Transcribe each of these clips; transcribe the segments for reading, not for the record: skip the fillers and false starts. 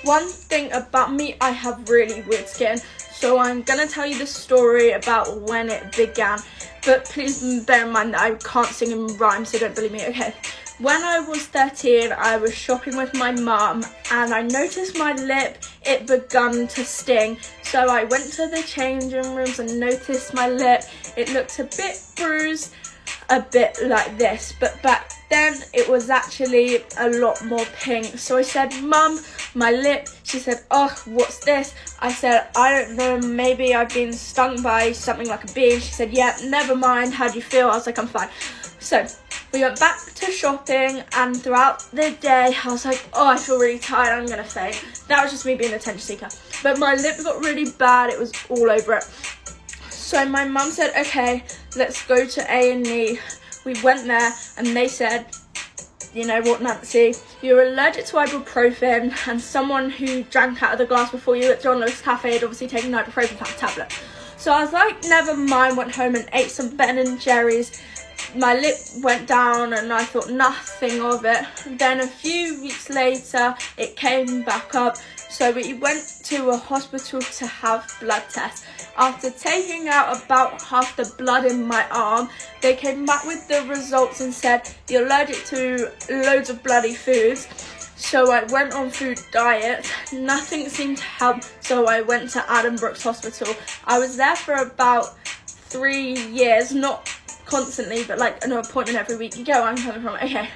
One thing about me, I have really weird skin. So I'm gonna tell you the story about when it began. But please bear in mind that I can't sing in rhyme, so don't believe me, okay? When I was 13, I was shopping with my mum and I noticed my lip, it begun to sting. So I went to the changing rooms and noticed my lip. It looked a bit bruised, a bit like this. But back then, it was actually a lot more pink. So I said, Mum, my lip. She said, oh, what's this? I said, I don't know, maybe I've been stung by something like a bee. She said, yeah, never mind, how do you feel? I was like, I'm fine. So we went back to shopping, and throughout the day I was like, oh, I feel really tired, I'm gonna faint. That was just me being an attention seeker. But my lip got really bad, it was all over it. So my mum said, okay, let's go to A&E. We went there and they said, you know what, Nancy, you're allergic to ibuprofen, and someone who drank out of the glass before you at John Lewis Cafe had obviously taken an ibuprofen tablet. So I was like, never mind, went home and ate some Ben & Jerry's. My lip went down and I thought nothing of it. Then a few weeks later, it came back up. So we went to a hospital to have blood tests. After taking out about half the blood in my arm, they came back with the results and said, you're allergic to loads of bloody foods. So I went on food diet. Nothing seemed to help, so I went to Addenbrooke's Hospital. I was there for about 3 years, not constantly, but like an appointment every week. You get where I'm coming from, okay.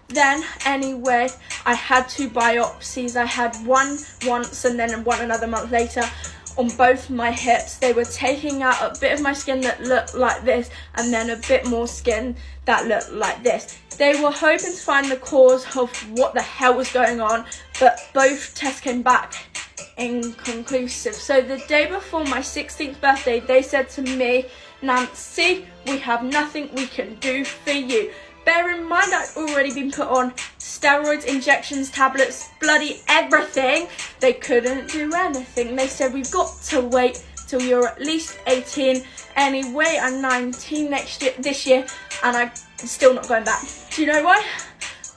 Then, anyway, I had 2 biopsies. I had one once and then one another month later on both my hips. They were taking out a bit of my skin that looked like this and then a bit more skin that looked like this. They were hoping to find the cause of what the hell was going on, but both tests came back inconclusive. So the day before my 16th birthday, they said to me, Nancy, we have nothing we can do for you. Bear in mind I'd already been put on steroids, injections, tablets, bloody everything. They couldn't do anything. They said, we've got to wait till you're at least 18. Anyway, I'm 19 this year, and I'm still not going back. Do you know why?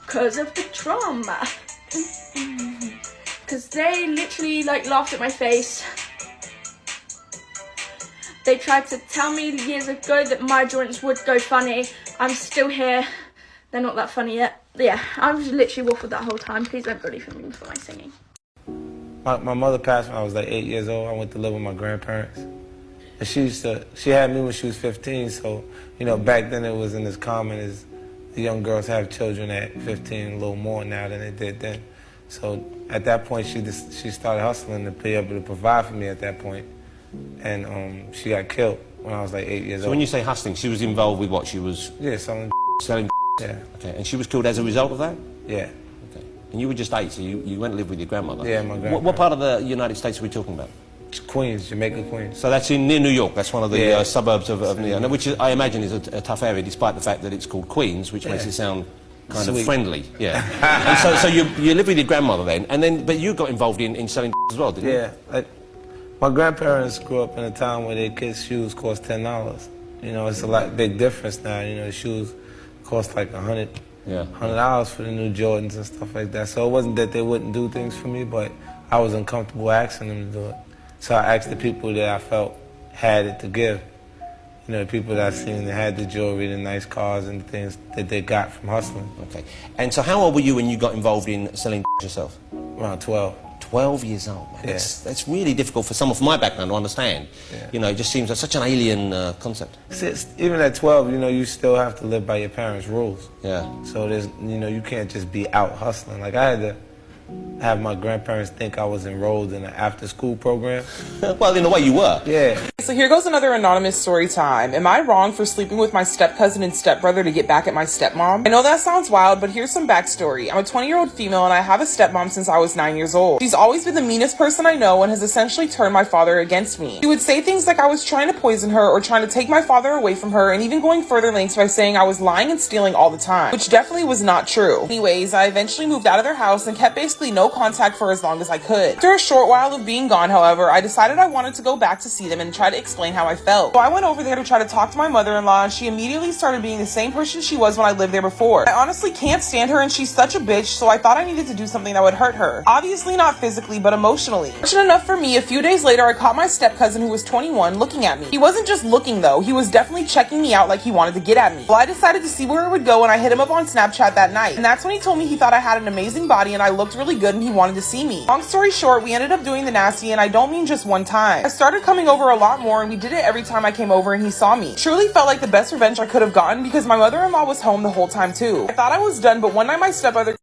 Because of the trauma. Because they literally laughed at my face. They tried to tell me years ago that my joints would go funny. I'm still here. They're not that funny yet. Yeah, I was literally waffled that whole time. Please don't believe me for my singing. My mother passed when I was like 8 years old. I went to live with my grandparents. And she had me when she was 15, so, you know, back then it wasn't as common as the young girls have children at 15, a little more now than they did then. So at that point, she started hustling to be able to provide for me at that point. And she got killed when I was like 8 years old. So when you say hustling, she was involved with what? She was... Yeah, selling. Yeah. Okay, and she was killed as a result of that? Yeah. Okay. And you were just 8, so you went to live with your grandmother? Yeah, my grandmother. What part of the United States are we talking about? Queens, Jamaica, Queens. So that's near New York. That's one of the suburbs of New York, which I imagine is a tough area, despite the fact that it's called Queens, which makes it sound kind of friendly. Yeah. And so you lived with your grandmother then, but you got involved in selling as well, didn't you? Yeah. My grandparents grew up in a town where their kids' shoes cost $10. You know, it's a big difference now. You know, the shoes cost like $100 for the new Jordans and stuff like that. So it wasn't that they wouldn't do things for me, but I was uncomfortable asking them to do it. So I asked the people that I felt had it to give. You know, the people that I seen that had the jewelry, the nice cars, and the things that they got from hustling. Okay. And so how old were you when you got involved in selling yourself? Around 12. 12 years old, man. Yeah. That's really difficult for someone from my background to understand. Yeah. You know, it just seems like such an alien concept. Even at 12, you know, you still have to live by your parents' rules. Yeah. So you can't just be out hustling. Like, I had to have my grandparents think I was enrolled in an after-school program. Well, in a way you were. Yeah. So here goes another anonymous story time. Am I wrong for sleeping with my step-cousin and stepbrother to get back at my stepmom? I know that sounds wild, but here's some backstory. I'm a 20-year-old female and I have a stepmom since I was 9 years old. She's always been the meanest person I know and has essentially turned my father against me. She would say things like I was trying to poison her or trying to take my father away from her, and even going further lengths by saying I was lying and stealing all the time, which definitely was not true. Anyways, I eventually moved out of their house and kept basically no contact for as long as I could. After a short while of being gone, however, I decided I wanted to go back to see them and try to to explain how I felt. So I went over there to try to talk to my mother-in-law, and she immediately started being the same person she was when I lived there before. I honestly can't stand her, and she's such a bitch, so I thought I needed to do something that would hurt her. Obviously not physically, but emotionally. Fortunate enough for me, a few days later I caught my step-cousin, who was 21, looking at me. He wasn't just looking though, he was definitely checking me out like he wanted to get at me. Well, I decided to see where it would go, and I hit him up on Snapchat that night. And that's when he told me he thought I had an amazing body and I looked really good and he wanted to see me. Long story short, we ended up doing the nasty, and I don't mean just one time. I started coming over a lot more, and we did it every time I came over and he saw me. Truly felt like the best revenge I could have gotten because my mother-in-law was home the whole time too. I thought I was done, but one night my stepmother